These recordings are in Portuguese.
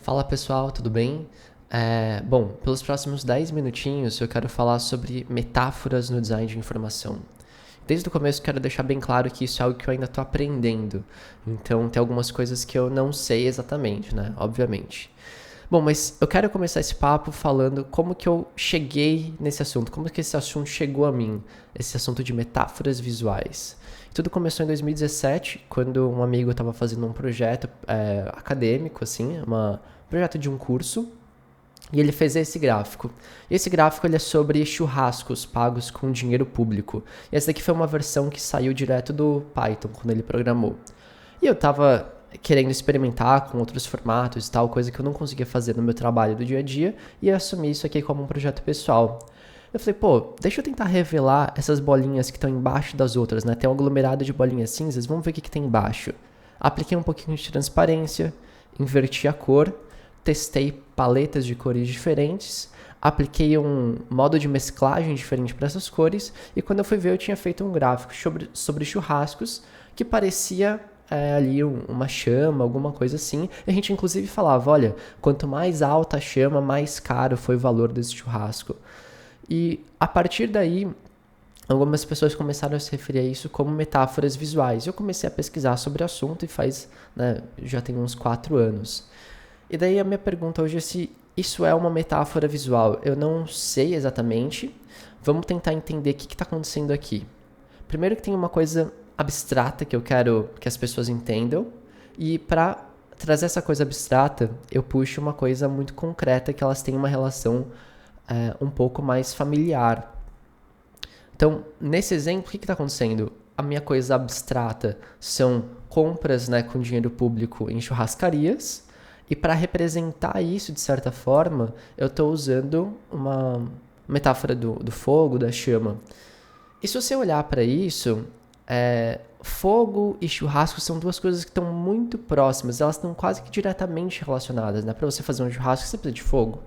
Fala pessoal, tudo bem? Bom, pelos próximos 10 minutinhos eu quero falar sobre metáforas no design de informação. Desde o começo quero deixar bem claro que isso é algo que eu ainda estou aprendendo, então tem algumas coisas que eu não sei exatamente, né? Obviamente. Bom, mas eu quero começar esse papo falando como que eu cheguei nesse assunto, como que esse assunto chegou a mim, esse assunto de metáforas visuais. Tudo começou em 2017, quando um amigo estava fazendo um projeto acadêmico, assim, um projeto de um curso, e ele fez esse gráfico. E esse gráfico ele é sobre churrascos pagos com dinheiro público. E essa daqui foi uma versão que saiu direto do Python, quando ele programou. E eu tava querendo experimentar com outros formatos e tal, coisa que eu não conseguia fazer no meu trabalho do dia a dia, e assumi isso aqui como um projeto pessoal. Eu falei, pô, deixa eu tentar revelar essas bolinhas que estão embaixo das outras, né? Tem um aglomerado de bolinhas cinzas, vamos ver o que tem embaixo. Apliquei um pouquinho de transparência, inverti a cor, testei paletas de cores diferentes, apliquei um modo de mesclagem diferente para essas cores, e quando eu fui ver eu tinha feito um gráfico sobre churrascos que parecia ali uma chama, alguma coisa assim. E a gente inclusive falava, olha, quanto mais alta a chama, mais caro foi o valor desse churrasco. E a partir daí, algumas pessoas começaram a se referir a isso como metáforas visuais. Eu comecei a pesquisar sobre o assunto e já tem uns 4 anos. E daí a minha pergunta hoje é se isso é uma metáfora visual. Eu não sei exatamente. Vamos tentar entender o que está acontecendo aqui. Primeiro que tem uma coisa abstrata que eu quero que as pessoas entendam. E para trazer essa coisa abstrata, eu puxo uma coisa muito concreta que elas têm uma relação um pouco mais familiar. Então, nesse exemplo, o que está acontecendo? A minha coisa abstrata são compras, né, com dinheiro público em churrascarias. E para representar isso, de certa forma, eu estou usando uma metáfora do fogo, da chama. E se você olhar para isso, fogo e churrasco são duas coisas que estão muito próximas, elas estão quase que diretamente relacionadas, né? Para você fazer um churrasco, você precisa de fogo.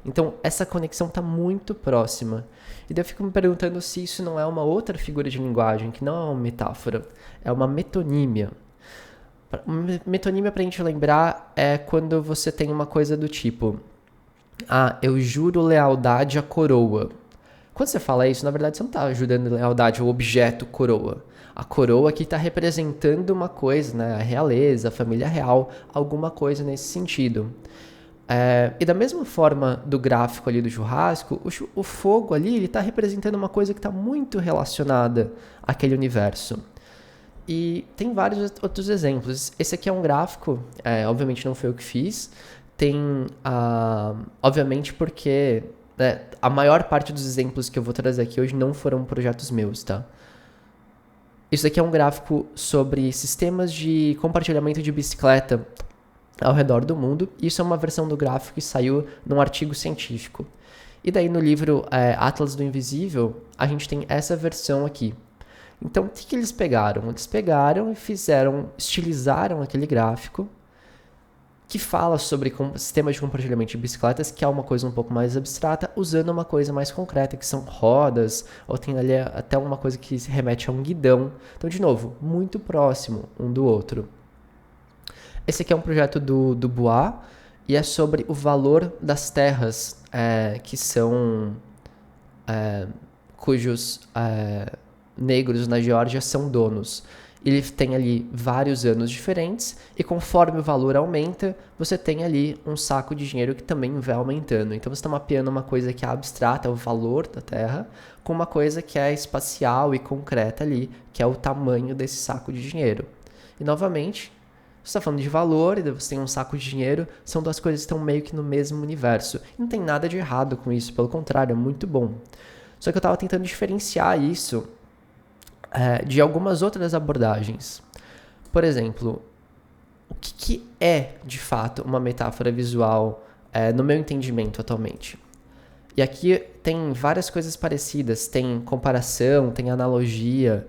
Então, essa conexão está muito próxima. E daí eu fico me perguntando se isso não é uma outra figura de linguagem, que não é uma metáfora, é uma metonímia. Metonímia, para a gente lembrar, é quando você tem uma coisa do tipo: ah, eu juro lealdade à coroa. Quando você fala isso, na verdade você não está jurando lealdade ao objeto coroa. A coroa aqui está representando uma coisa, né? A realeza, a família real, alguma coisa nesse sentido. E da mesma forma do gráfico ali do churrasco, o fogo ali ele está representando uma coisa que está muito relacionada àquele universo. E tem vários outros exemplos. Esse aqui é um gráfico, obviamente não foi eu que fiz. Obviamente porque a maior parte dos exemplos que eu vou trazer aqui hoje não foram projetos meus, tá? Isso aqui é um gráfico sobre sistemas de compartilhamento de bicicleta ao redor do mundo. Isso é uma versão do gráfico que saiu num artigo científico. E daí no livro Atlas do Invisível, a gente tem essa versão aqui. Então, o que eles pegaram? Eles pegaram e estilizaram aquele gráfico que fala sobre sistemas de compartilhamento de bicicletas, que é uma coisa um pouco mais abstrata, usando uma coisa mais concreta, que são rodas, ou tem ali até uma coisa que se remete a um guidão. Então, de novo, muito próximo um do outro. Esse aqui é um projeto do Bois, e é sobre o valor das terras cujos negros na Geórgia são donos. Ele tem ali vários anos diferentes e conforme o valor aumenta, você tem ali um saco de dinheiro que também vai aumentando. Então você está mapeando uma coisa que é abstrata, é o valor da Terra, com uma coisa que é espacial e concreta ali, que é o tamanho desse saco de dinheiro. E novamente, você está falando de valor e você tem um saco de dinheiro, são duas coisas que estão meio que no mesmo universo. E não tem nada de errado com isso, pelo contrário, é muito bom. Só que eu estava tentando diferenciar isso de algumas outras abordagens. Por exemplo, o que é, de fato, uma metáfora visual no meu entendimento atualmente? E aqui tem várias coisas parecidas, tem comparação, tem analogia.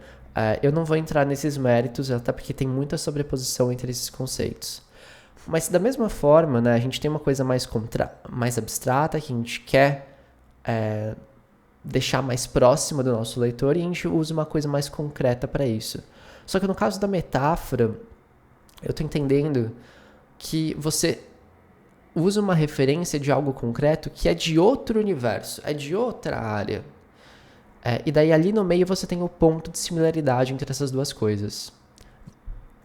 Eu não vou entrar nesses méritos, até porque tem muita sobreposição entre esses conceitos. Mas da mesma forma, né, a gente tem uma coisa mais abstrata que a gente quer deixar mais próxima do nosso leitor e a gente usa uma coisa mais concreta para isso. Só que no caso da metáfora, eu estou entendendo que você usa uma referência de algo concreto que é de outro universo, é de outra área. E daí ali no meio você tem o ponto de similaridade entre essas duas coisas.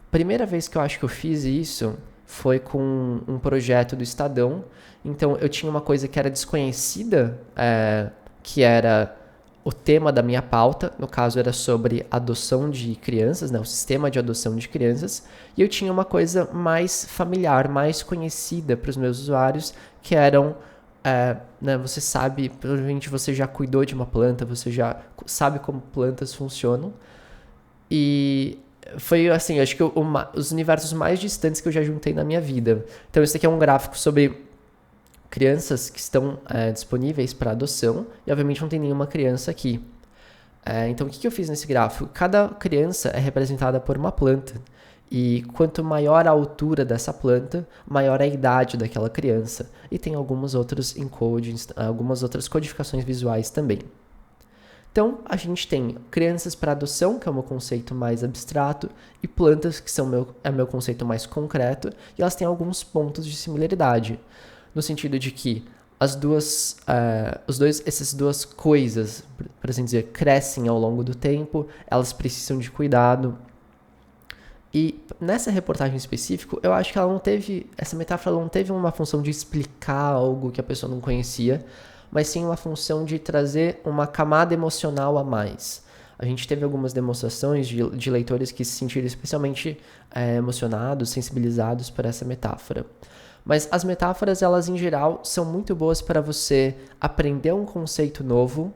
Primeira vez que eu acho que eu fiz isso foi com um projeto do Estadão. Então eu tinha uma coisa que era desconhecida, que era o tema da minha pauta. No caso era sobre adoção de crianças, né, o sistema de adoção de crianças. E eu tinha uma coisa mais familiar, mais conhecida para os meus usuários, que eram... né, você sabe, provavelmente você já cuidou de uma planta, você já sabe como plantas funcionam. E foi assim, acho que os universos mais distantes que eu já juntei na minha vida. Então esse aqui é um gráfico sobre crianças que estão disponíveis para adoção, e obviamente não tem nenhuma criança aqui. Então o que eu fiz nesse gráfico? Cada criança é representada por uma planta. E quanto maior a altura dessa planta, maior a idade daquela criança. E tem alguns outros encodings, algumas outras codificações visuais também. Então, a gente tem crianças para adoção, que é o meu conceito mais abstrato, e plantas, que são meu conceito mais concreto, e elas têm alguns pontos de similaridade. No sentido de que essas duas coisas, por assim dizer, crescem ao longo do tempo, elas precisam de cuidado. E nessa reportagem específica, eu acho que essa metáfora não teve uma função de explicar algo que a pessoa não conhecia, mas sim uma função de trazer uma camada emocional a mais. A gente teve algumas demonstrações de leitores que se sentiram especialmente emocionados, sensibilizados por essa metáfora. Mas as metáforas, elas em geral, são muito boas para você aprender um conceito novo,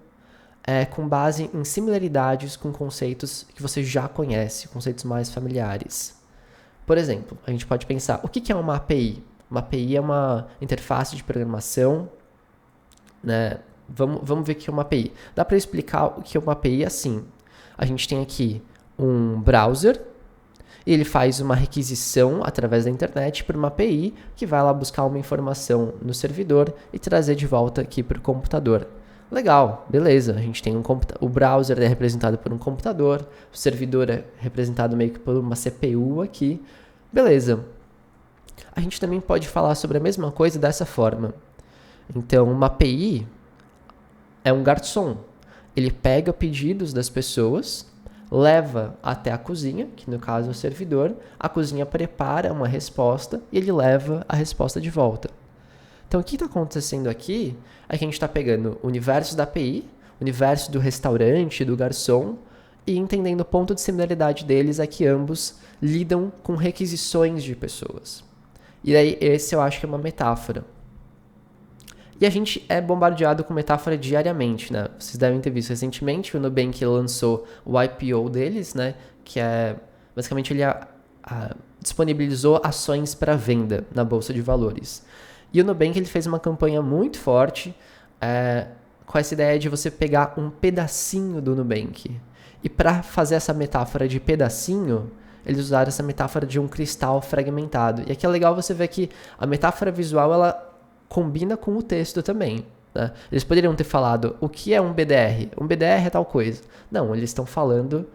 com base em similaridades com conceitos que você já conhece, conceitos mais familiares. Por exemplo, a gente pode pensar, o que é uma API? Uma API é uma interface de programação, né? Vamos ver o que é uma API. Dá para explicar o que é uma API assim. A gente tem aqui um browser, e ele faz uma requisição através da internet para uma API que vai lá buscar uma informação no servidor e trazer de volta aqui para o computador. Legal, beleza. A gente tem o browser é representado por um computador, o servidor é representado meio que por uma CPU aqui. Beleza. A gente também pode falar sobre a mesma coisa dessa forma. Então, uma API é um garçom. Ele pega pedidos das pessoas, leva até a cozinha, que no caso é o servidor, a cozinha prepara uma resposta e ele leva a resposta de volta. Então, o que está acontecendo aqui é que a gente está pegando o universo da API, o universo do restaurante, do garçom, e entendendo o ponto de similaridade deles é que ambos lidam com requisições de pessoas. E aí, esse eu acho que é uma metáfora. E a gente é bombardeado com metáfora diariamente, né? Vocês devem ter visto recentemente que o Nubank lançou o IPO deles, né? Que é, basicamente, ele disponibilizou ações para venda na Bolsa de Valores. E o Nubank ele fez uma campanha muito forte com essa ideia de você pegar um pedacinho do Nubank. E para fazer essa metáfora de pedacinho, eles usaram essa metáfora de um cristal fragmentado. E aqui é legal você ver que a metáfora visual, ela combina com o texto também. Né? Eles poderiam ter falado, o que é um BDR? Um BDR é tal coisa. Não, eles estão falando,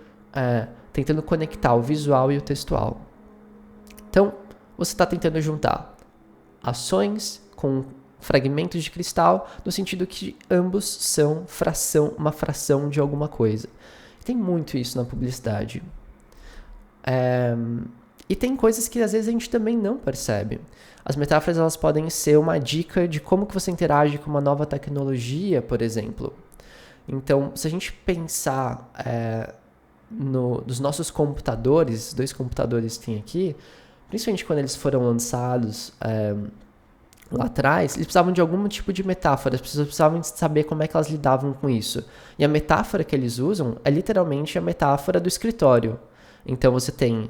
tentando conectar o visual e o textual. Então, você está tentando juntar ações com fragmentos de cristal, no sentido que ambos são uma fração de alguma coisa. Tem muito isso na publicidade. E tem coisas que às vezes a gente também não percebe. As metáforas elas podem ser uma dica de como que você interage com uma nova tecnologia, por exemplo. Então, se a gente pensar nos nossos computadores, 2 computadores que tem aqui, principalmente quando eles foram lançados lá atrás, eles precisavam de algum tipo de metáfora, as pessoas precisavam de saber como é que elas lidavam com isso. E a metáfora que eles usam é literalmente a metáfora do escritório. Então, você tem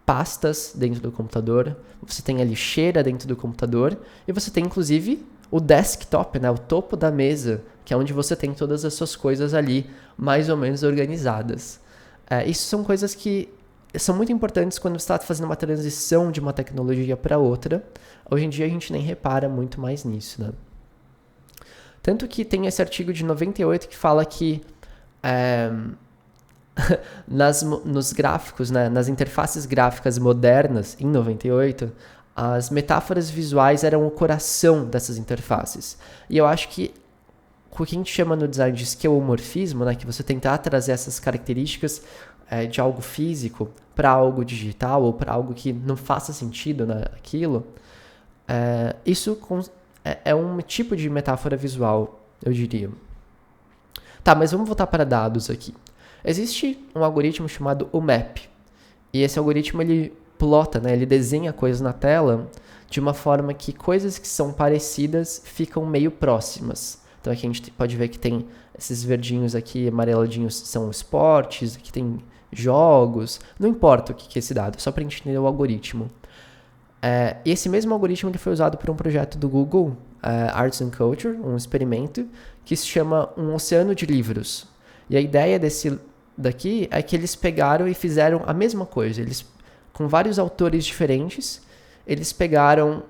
pastas dentro do computador, você tem a lixeira dentro do computador e você tem inclusive o desktop, né, o topo da mesa, que é onde você tem todas as suas coisas ali mais ou menos organizadas. Isso são coisas que são muito importantes quando você está fazendo uma transição de uma tecnologia para outra. Hoje em dia a gente nem repara muito mais nisso, né? Tanto que tem esse artigo de 98 que fala que nos gráficos, né, nas interfaces gráficas modernas, em 98, as metáforas visuais eram o coração dessas interfaces. E eu acho que o que a gente chama no design de esquemorfismo, né, que você tentar trazer essas características de algo físico para algo digital ou para algo que não faça sentido naquilo, isso é um tipo de metáfora visual, eu diria. Tá, mas vamos voltar para dados aqui. Existe um algoritmo chamado UMAP, e esse algoritmo ele plota, né, ele desenha coisas na tela de uma forma que coisas que são parecidas ficam meio próximas. Então aqui a gente pode ver que tem esses verdinhos aqui, amareladinhos, são esportes, aqui tem jogos, não importa o que é esse dado, só para a gente entender o algoritmo. E esse mesmo algoritmo ele foi usado por um projeto do Google, Arts and Culture, um experimento, que se chama Um Oceano de Livros. E a ideia desse daqui é que eles pegaram e fizeram a mesma coisa. Eles, com vários autores diferentes, eles pegaram...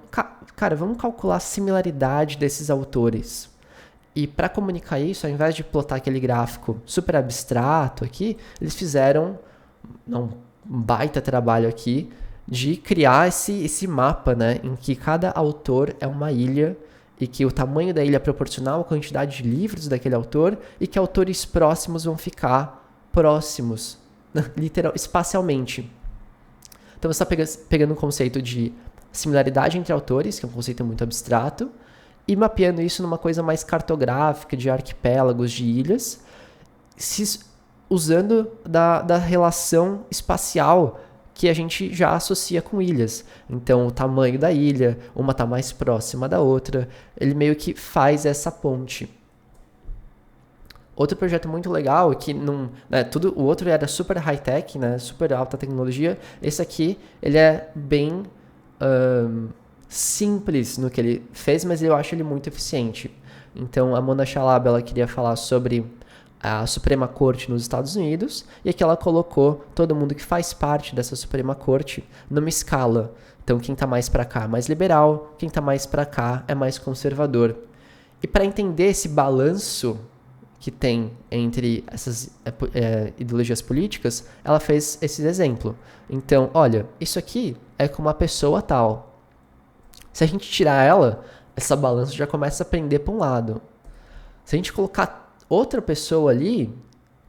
Cara, vamos calcular a similaridade desses autores. E para comunicar isso, ao invés de plotar aquele gráfico super abstrato aqui, eles fizeram um baita trabalho aqui de criar esse mapa, né, em que cada autor é uma ilha e que o tamanho da ilha é proporcional à quantidade de livros daquele autor e que autores próximos vão ficar próximos, literal, espacialmente. Então você está pegando um conceito de similaridade entre autores, que é um conceito muito abstrato, e mapeando isso numa coisa mais cartográfica, de arquipélagos, de ilhas, usando da relação espacial que a gente já associa com ilhas. Então, o tamanho da ilha, uma está mais próxima da outra, ele meio que faz essa ponte. Outro projeto muito legal é que o outro era super high-tech, né, super alta tecnologia. Esse aqui, ele é bem simples no que ele fez, mas eu acho ele muito eficiente. Então, a Mona Chalabi, ela queria falar sobre a Suprema Corte nos Estados Unidos, e aqui ela colocou todo mundo que faz parte dessa Suprema Corte numa escala. Então, quem está mais para cá é mais liberal, quem está mais para cá é mais conservador. E para entender esse balanço que tem entre essas ideologias políticas, ela fez esse exemplo. Então, olha, isso aqui é com uma pessoa tal. Se a gente tirar ela, essa balança já começa a pender para um lado. Se a gente colocar outra pessoa ali,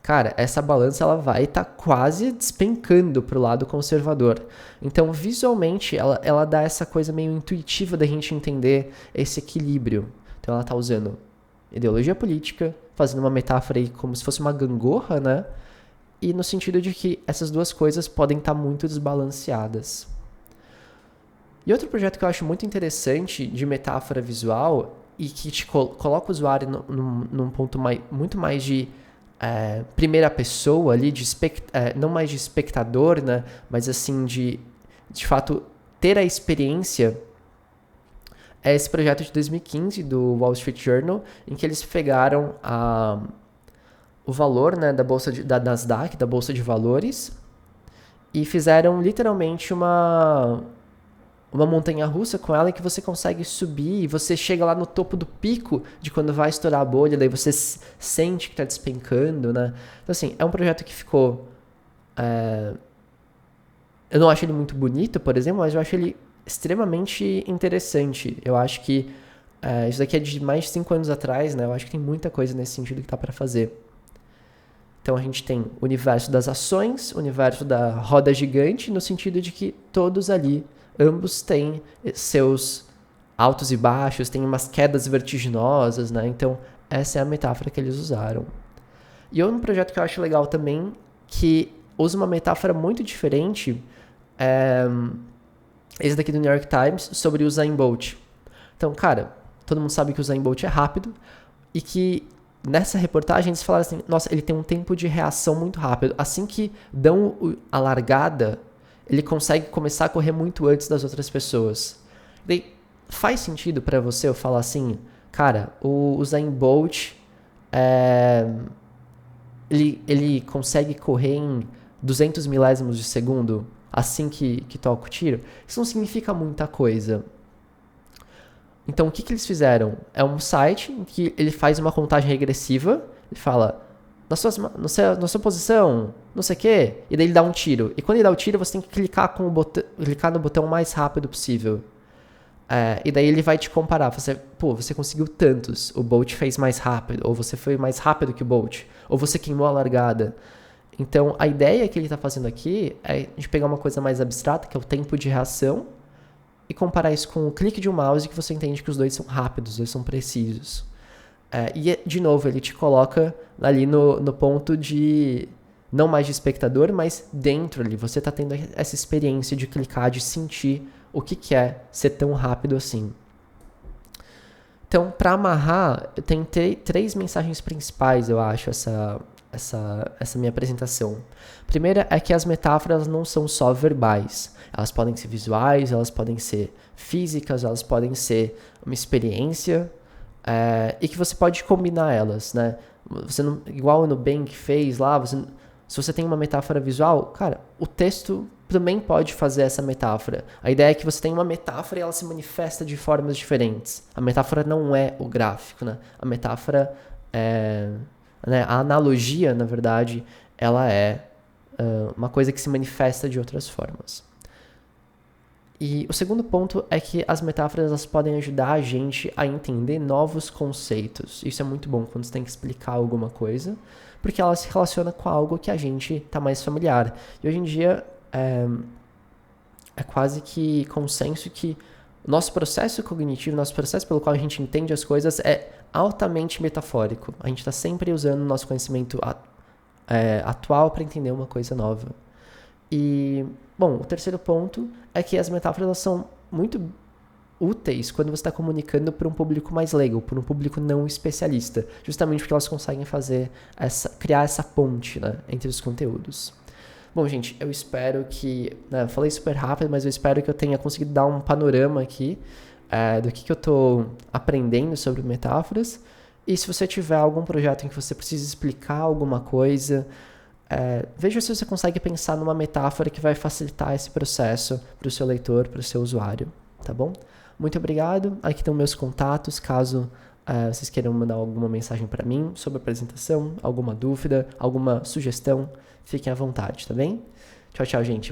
cara, essa balança ela vai estar quase despencando para o lado conservador. Então, visualmente, ela dá essa coisa meio intuitiva da gente entender esse equilíbrio. Então, ela está usando ideologia política, fazendo uma metáfora aí como se fosse uma gangorra, né? E no sentido de que essas duas coisas podem estar muito desbalanceadas. E outro projeto que eu acho muito interessante de metáfora visual e que te coloca o usuário num ponto muito mais de primeira pessoa ali, não mais de espectador, né, mas assim de fato ter a experiência, é esse projeto de 2015 do Wall Street Journal, em que eles pegaram o valor, né, da Nasdaq, da Bolsa de Valores, e fizeram literalmente uma montanha-russa com ela em que você consegue subir e você chega lá no topo do pico de quando vai estourar a bolha, daí você sente que está despencando, né? Então, assim, é um projeto que ficou... Eu não acho ele muito bonito, por exemplo, mas eu acho ele extremamente interessante. Eu acho que isso daqui é de mais de 5 anos atrás, né? Eu acho que tem muita coisa nesse sentido que tá para fazer. Então, a gente tem o universo das ações, o universo da roda gigante, no sentido de que todos ali... Ambos têm seus altos e baixos, têm umas quedas vertiginosas, né? Então, essa é a metáfora que eles usaram. E outro projeto que eu acho legal também, que usa uma metáfora muito diferente, esse daqui do New York Times, sobre o Usain Bolt. Então, cara, todo mundo sabe que o Usain Bolt é rápido e que nessa reportagem eles falaram assim, nossa, ele tem um tempo de reação muito rápido. Assim que dão a largada, ele consegue começar a correr muito antes das outras pessoas. Daí, faz sentido para você eu falar assim, cara, o Usain Bolt, ele consegue correr em 200 milésimos de segundo assim que toca o tiro? Isso não significa muita coisa. Então, o que eles fizeram? É um site em que ele faz uma contagem regressiva, ele fala, na sua posição, não sei o quê, e daí ele dá um tiro. E quando ele dá o tiro, você tem que clicar no botão mais rápido possível. E daí ele vai te comparar. Você conseguiu tantos, o Bolt fez mais rápido, ou você foi mais rápido que o Bolt, ou você queimou a largada. Então, a ideia que ele está fazendo aqui é de pegar uma coisa mais abstrata, que é o tempo de reação, e comparar isso com o clique de um mouse, que você entende que os dois são rápidos, os dois são precisos. De novo, ele te coloca ali no ponto de, não mais de espectador, mas dentro ali. Você está tendo essa experiência de clicar, de sentir o que é ser tão rápido assim. Então, para amarrar, eu tentei 3 mensagens principais, eu acho, essa minha apresentação. Primeira é que as metáforas não são só verbais. Elas podem ser visuais, elas podem ser físicas, elas podem ser uma experiência, e que você pode combinar elas, né? Você não, igual o Nubank fez lá, se você tem uma metáfora visual, cara, o texto também pode fazer essa metáfora. A ideia é que você tem uma metáfora e ela se manifesta de formas diferentes. A metáfora não é o gráfico, né? A metáfora né, a analogia, na verdade, ela é uma coisa que se manifesta de outras formas. E o segundo ponto é que as metáforas elas podem ajudar a gente a entender novos conceitos. Isso é muito bom quando você tem que explicar alguma coisa, porque ela se relaciona com algo que a gente está mais familiar. E hoje em dia é quase que consenso que o nosso processo cognitivo, nosso processo pelo qual a gente entende as coisas é altamente metafórico. A gente está sempre usando o nosso conhecimento atual para entender uma coisa nova. E, bom, o terceiro ponto é que as metáforas elas são muito úteis quando você está comunicando para um público mais leigo, para um público não especialista, justamente porque elas conseguem criar essa ponte, né, entre os conteúdos. Bom, gente, eu espero que... eu falei super rápido, mas eu espero que eu tenha conseguido dar um panorama aqui do que eu estou aprendendo sobre metáforas. E se você tiver algum projeto em que você precisa explicar alguma coisa, veja se você consegue pensar numa metáfora que vai facilitar esse processo para o seu leitor, para o seu usuário, tá bom? Muito obrigado. Aqui estão meus contatos, caso vocês queiram mandar alguma mensagem para mim sobre a apresentação, alguma dúvida, alguma sugestão, fiquem à vontade, tá bem? Tchau, tchau, gente.